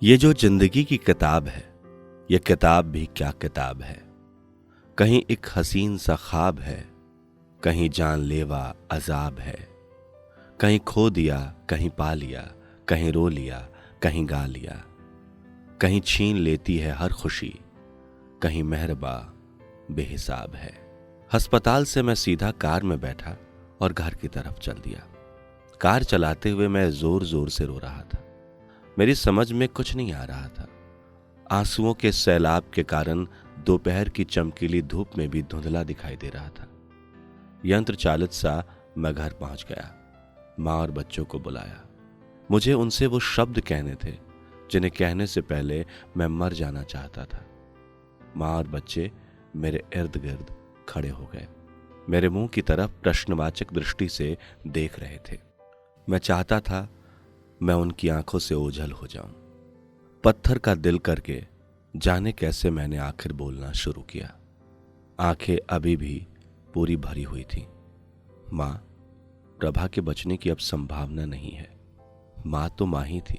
ये जो जिंदगी की किताब है, ये किताब भी क्या किताब है। कहीं एक हसीन सा ख्वाब है, कहीं जानलेवा अजाब है। कहीं खो दिया, कहीं पा लिया, कहीं रो लिया, कहीं गा लिया। कहीं छीन लेती है हर खुशी, कहीं मेहरबा बेहिसाब है। अस्पताल से मैं सीधा कार में बैठा और घर की तरफ चल दिया। कार चलाते हुए मैं जोर जोर से रो रहा था। मेरी समझ में कुछ नहीं आ रहा था। आंसुओं के सैलाब के कारण दोपहर की चमकीली धूप में भी धुंधला दिखाई दे रहा था। यंत्र चालित सा मैं घर पहुंच गया। माँ और बच्चों को बुलाया। मुझे उनसे वो शब्द कहने थे जिन्हें कहने से पहले मैं मर जाना चाहता था। माँ और बच्चे मेरे इर्द गिर्द खड़े हो गए, मेरे मुंह की तरफ प्रश्नवाचक दृष्टि से देख रहे थे। मैं चाहता था मैं उनकी आंखों से ओझल हो जाऊं। पत्थर का दिल करके जाने कैसे मैंने आखिर बोलना शुरू किया। आंखें अभी भी पूरी भरी हुई थी। माँ, प्रभा के बचने की अब संभावना नहीं है। माँ तो माँ ही थी।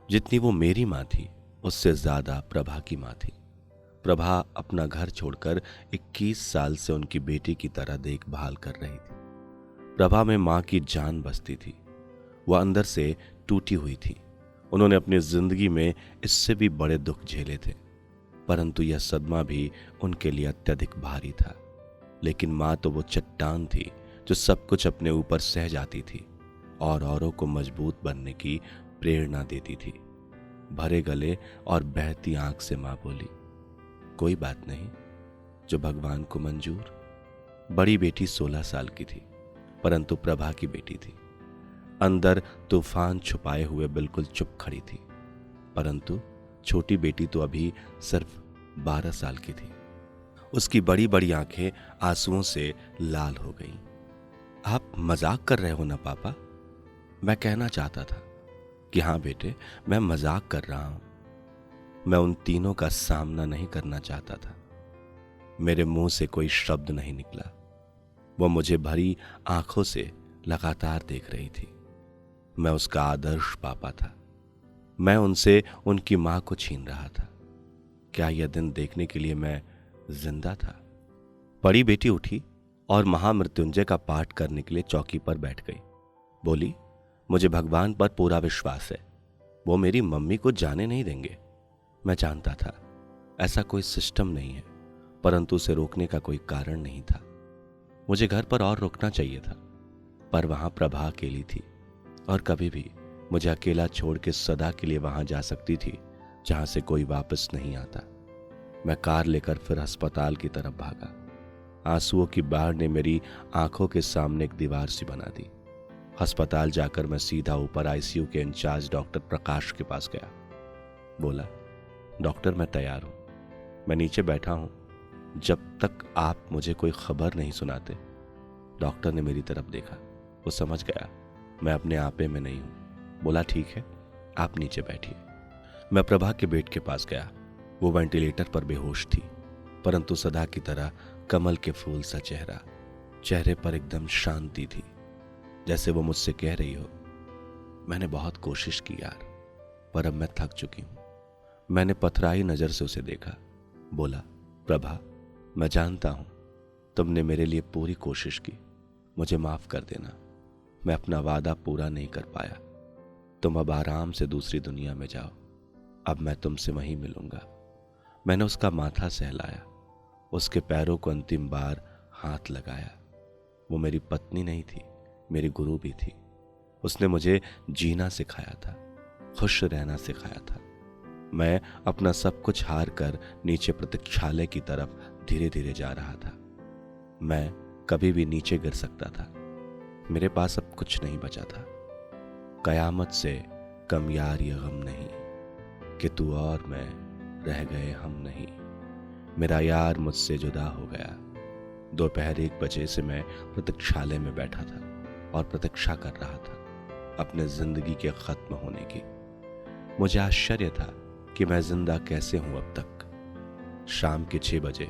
जितनी वो मेरी माँ थी उससे ज्यादा प्रभा की माँ थी। प्रभा अपना घर छोड़कर 21 साल से उनकी बेटी की तरह देखभाल कर रही थी। प्रभा में माँ की जान बसती थी। वह अंदर से टूटी हुई थी। उन्होंने अपनी जिंदगी में इससे भी बड़े दुख झेले थे, परंतु यह सदमा भी उनके लिए अत्यधिक भारी था। लेकिन माँ तो वो चट्टान थी जो सब कुछ अपने ऊपर सह जाती थी और औरों को मजबूत बनने की प्रेरणा देती थी। भरे गले और बहती आंख से माँ बोली, कोई बात नहीं, जो भगवान को मंजूर। बड़ी बेटी 16 साल की थी, परंतु प्रभा की बेटी थी। अंदर तूफान छुपाए हुए बिल्कुल चुप खड़ी थी, परंतु छोटी बेटी तो अभी सिर्फ 12 साल की थी। उसकी बड़ी बड़ी आंखें आंसुओं से लाल हो गईं। आप मजाक कर रहे हो ना पापा? मैं कहना चाहता था कि हाँ बेटे, मैं मजाक कर रहा हूं। मैं उन तीनों का सामना नहीं करना चाहता था। मेरे मुंह से कोई शब्द नहीं निकला। वो मुझे भरी आंखों से लगातार देख रही थी। मैं उसका आदर्श पापा था। मैं उनसे उनकी मां को छीन रहा था। क्या यह दिन देखने के लिए मैं जिंदा था? बड़ी बेटी उठी और महामृत्युंजय का पाठ करने के लिए चौकी पर बैठ गई। बोली, मुझे भगवान पर पूरा विश्वास है, वो मेरी मम्मी को जाने नहीं देंगे। मैं जानता था ऐसा कोई सिस्टम नहीं है, परंतु उसे रोकने का कोई कारण नहीं था। मुझे घर पर और रुकना चाहिए था, पर वहां प्रभा अकेली थी और कभी भी मुझे अकेला छोड़ के सदा के लिए वहां जा सकती थी जहां से कोई वापस नहीं आता। मैं कार लेकर फिर अस्पताल की तरफ भागा। आंसुओं की बाढ़ ने मेरी आंखों के सामने एक दीवार सी बना दी। अस्पताल जाकर मैं सीधा ऊपर आईसीयू के इंचार्ज डॉक्टर प्रकाश के पास गया। बोला, डॉक्टर मैं तैयार हूं, मैं नीचे बैठा हूं जब तक आप मुझे कोई खबर नहीं सुनाते। डॉक्टर ने मेरी तरफ देखा। वो समझ गया मैं अपने आपे में नहीं हूं। बोला, ठीक है, आप नीचे बैठिए। मैं प्रभा के बेड के पास गया। वो वेंटिलेटर पर बेहोश थी, परंतु सदा की तरह कमल के फूल सा चेहरा। चेहरे पर एकदम शांति थी, जैसे वो मुझसे कह रही हो, मैंने बहुत कोशिश की यार, पर अब मैं थक चुकी हूं। मैंने पथराई नजर से उसे देखा। बोला, प्रभा, मैं जानता हूं तुमने मेरे लिए पूरी कोशिश की, मुझे माफ कर देना। मैं अपना वादा पूरा नहीं कर पाया। तुम अब आराम से दूसरी दुनिया में जाओ, अब मैं तुमसे वहीं मिलूंगा। मैंने उसका माथा सहलाया, उसके पैरों को अंतिम बार हाथ लगाया। वो मेरी पत्नी नहीं थी, मेरी गुरु भी थी। उसने मुझे जीना सिखाया था, खुश रहना सिखाया था। मैं अपना सब कुछ हार कर नीचे प्रतीक्षालय की तरफ धीरे धीरे जा रहा था। मैं कभी भी नीचे गिर सकता था। मेरे पास अब कुछ नहीं बचा था। कयामत से कम यार ये गम नहीं कि तू और मैं रह गए हम नहीं। मेरा यार मुझसे जुदा हो गया। दोपहर 1 बजे से मैं प्रतीक्षालय में बैठा था और प्रतीक्षा कर रहा था अपने जिंदगी के खत्म होने की। मुझे आश्चर्य था कि मैं जिंदा कैसे हूं अब तक। शाम के 6 बजे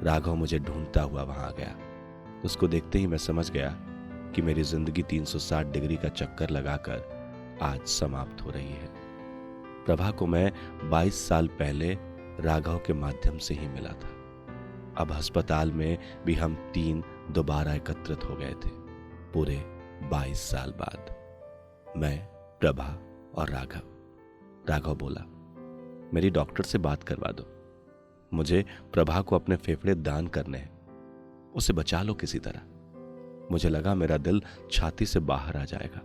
राघव मुझे ढूंढता हुआ वहां आ गया। उसको देखते ही मैं समझ गया कि मेरी जिंदगी 360 डिग्री का चक्कर लगाकर आज समाप्त हो रही है। प्रभा को मैं 22 साल पहले राघव के माध्यम से ही मिला था। अब अस्पताल में भी हम 3 दोबारा एकत्रित हो गए थे, पूरे 22 साल बाद। मैं, प्रभा और राघव। राघव बोला, मेरी डॉक्टर से बात करवा दो, मुझे प्रभा को अपने फेफड़े दान करने हैं, उसे बचा लो किसी तरह। मुझे लगा मेरा दिल छाती से बाहर आ जाएगा।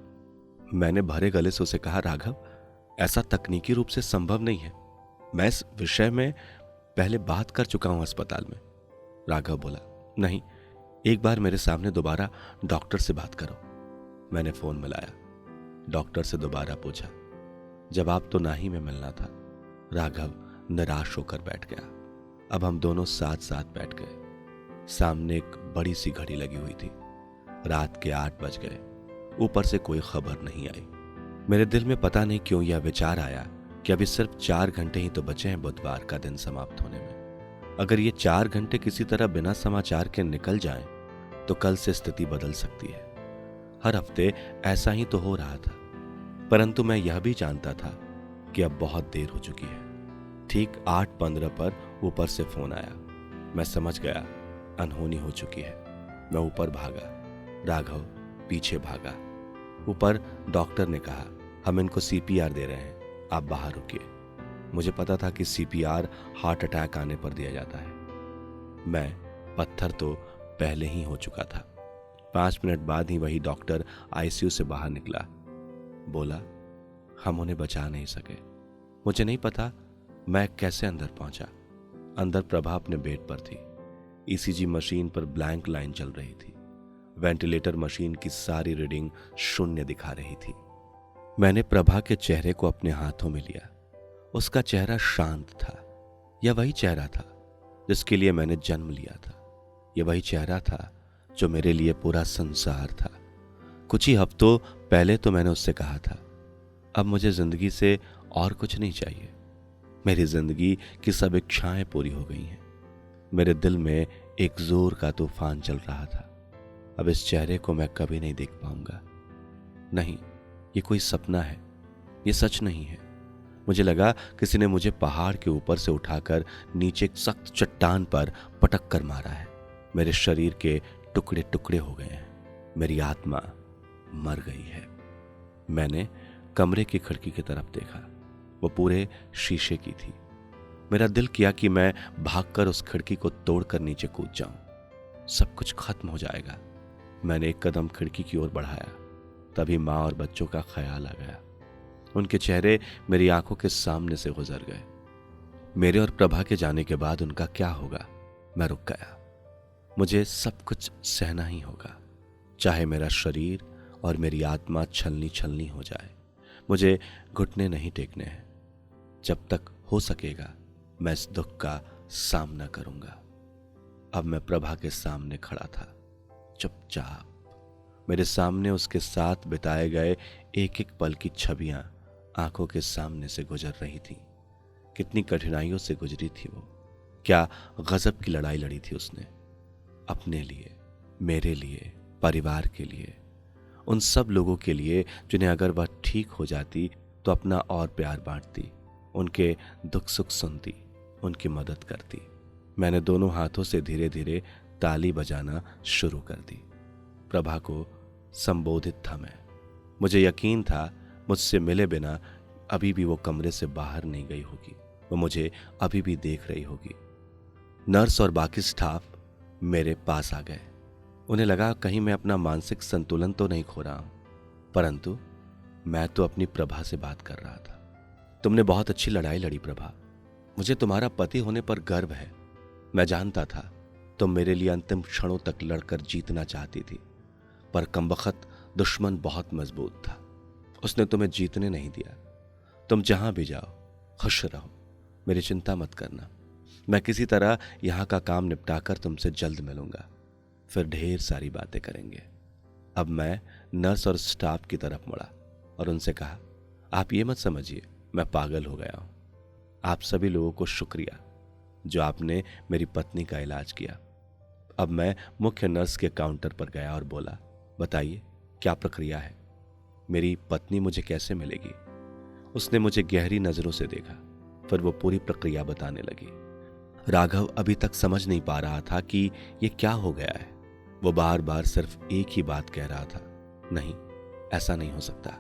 मैंने भरे गले से उसे कहा, राघव, ऐसा तकनीकी रूप से संभव नहीं है, मैं इस विषय में पहले बात कर चुका हूं अस्पताल में। राघव बोला, नहीं, एक बार मेरे सामने दोबारा डॉक्टर से बात करो। मैंने फोन मिलाया, डॉक्टर से दोबारा पूछा। जवाब तो ना ही में मिलना था। राघव निराश होकर बैठ गया। अब हम दोनों साथ साथ बैठ गए। सामने एक बड़ी सी घड़ी लगी हुई थी। रात के 8 बज गए। ऊपर से कोई खबर नहीं आई। मेरे दिल में पता नहीं क्यों यह विचार आया कि अभी सिर्फ 4 घंटे ही तो बचे हैं बुधवार का दिन समाप्त होने में। अगर ये 4 घंटे किसी तरह बिना समाचार के निकल जाएं, तो कल से स्थिति बदल सकती है। हर हफ्ते ऐसा ही तो हो रहा था, परंतु मैं यह भी जानता था कि अब बहुत देर हो चुकी है। ठीक 8:15 पर ऊपर से फोन आया। मैं समझ गया अनहोनी हो चुकी है। मैं ऊपर भागा, राघव पीछे भागा। ऊपर डॉक्टर ने कहा, हम इनको CPR दे रहे हैं, आप बाहर रुकिए। मुझे पता था कि CPR हार्ट अटैक आने पर दिया जाता है। मैं पत्थर तो पहले ही हो चुका था। 5 मिनट बाद ही वही डॉक्टर ICU से बाहर निकला। बोला, हम उन्हें बचा नहीं सके। मुझे नहीं पता मैं कैसे अंदर पहुंचा। अंदर प्रभा अपने बेड पर थी। ECG मशीन पर ब्लैंक लाइन चल रही थी। वेंटिलेटर मशीन की सारी रीडिंग 0 दिखा रही थी। मैंने प्रभा के चेहरे को अपने हाथों में लिया। उसका चेहरा शांत था। यह वही चेहरा था जिसके लिए मैंने जन्म लिया था। यह वही चेहरा था जो मेरे लिए पूरा संसार था। कुछ ही हफ्तों पहले तो मैंने उससे कहा था, अब मुझे जिंदगी से और कुछ नहीं चाहिए। मेरी जिंदगी की सब इच्छाएं पूरी हो गई हैं। मेरे दिल में एक जोर का तूफान चल रहा था। अब इस चेहरे को मैं कभी नहीं देख पाऊंगा। नहीं, ये कोई सपना है, ये सच नहीं है। मुझे लगा किसी ने मुझे पहाड़ के ऊपर से उठाकर नीचे एक सख्त चट्टान पर पटक कर मारा है। मेरे शरीर के टुकड़े टुकड़े हो गए हैं। मेरी आत्मा मर गई है। मैंने कमरे की खिड़की की तरफ देखा। वो पूरे शीशे की थी। मेरा दिल किया कि मैं भागकर उस खिड़की को तोड़कर नीचे कूद जाऊं। सब कुछ खत्म हो जाएगा। मैंने एक कदम खिड़की की ओर बढ़ाया, तभी माँ और बच्चों का ख्याल आ गया। उनके चेहरे मेरी आंखों के सामने से गुजर गए। मेरे और प्रभा के जाने के बाद उनका क्या होगा? मैं रुक गया। मुझे सब कुछ सहना ही होगा, चाहे मेरा शरीर और मेरी आत्मा छलनी छलनी हो जाए। मुझे घुटने नहीं टेकने हैं। जब तक हो सकेगा मैं इस दुख का सामना करूंगा। अब मैं प्रभा के सामने खड़ा था, चुपचाप। मेरे सामने उसके साथ बिताए गए एक एक पल की छवियां आंखों के सामने से गुजर रही थी। कितनी कठिनाइयों से गुजरी थी वो। क्या गजब की लड़ाई लड़ी थी उसने, अपने लिए, मेरे लिए, परिवार के लिए, उन सब लोगों के लिए जिन्हें अगर वह ठीक हो जाती तो अपना और प्यार बांटती, उनके दुख सुख सुनती, उनकी मदद करती। मैंने दोनों हाथों से धीरे धीरे ताली बजाना शुरू कर दी। प्रभा को संबोधित था मैं। मुझे यकीन था मुझसे मिले बिना अभी भी वो कमरे से बाहर नहीं गई होगी। वो मुझे अभी भी देख रही होगी। नर्स और बाकी स्टाफ मेरे पास आ गए। उन्हें लगा कहीं मैं अपना मानसिक संतुलन तो नहीं खो रहा हूं, परंतु मैं तो अपनी प्रभा से बात कर रहा था। तुमने बहुत अच्छी लड़ाई लड़ी प्रभा। मुझे तुम्हारा पति होने पर गर्व है। मैं जानता था तुम मेरे लिए अंतिम क्षणों तक लड़कर जीतना चाहती थी, पर कमबख्त दुश्मन बहुत मजबूत था। उसने तुम्हें जीतने नहीं दिया। तुम जहां भी जाओ खुश रहो, मेरी चिंता मत करना। मैं किसी तरह यहां का काम निपटाकर तुमसे जल्द मिलूंगा, फिर ढेर सारी बातें करेंगे। अब मैं नर्स और स्टाफ की तरफ मुड़ा और उनसे कहा, आप ये मत समझिए मैं पागल हो गया हूं। आप सभी लोगों को शुक्रिया जो आपने मेरी पत्नी का इलाज किया। अब मैं मुख्य नर्स के काउंटर पर गया और बोला, बताइए क्या प्रक्रिया है? मेरी पत्नी मुझे कैसे मिलेगी? उसने मुझे गहरी नजरों से देखा, फिर वो पूरी प्रक्रिया बताने लगी। राघव अभी तक समझ नहीं पा रहा था कि ये क्या हो गया है। वो बार बार सिर्फ एक ही बात कह रहा था, नहीं, ऐसा नहीं हो सकता।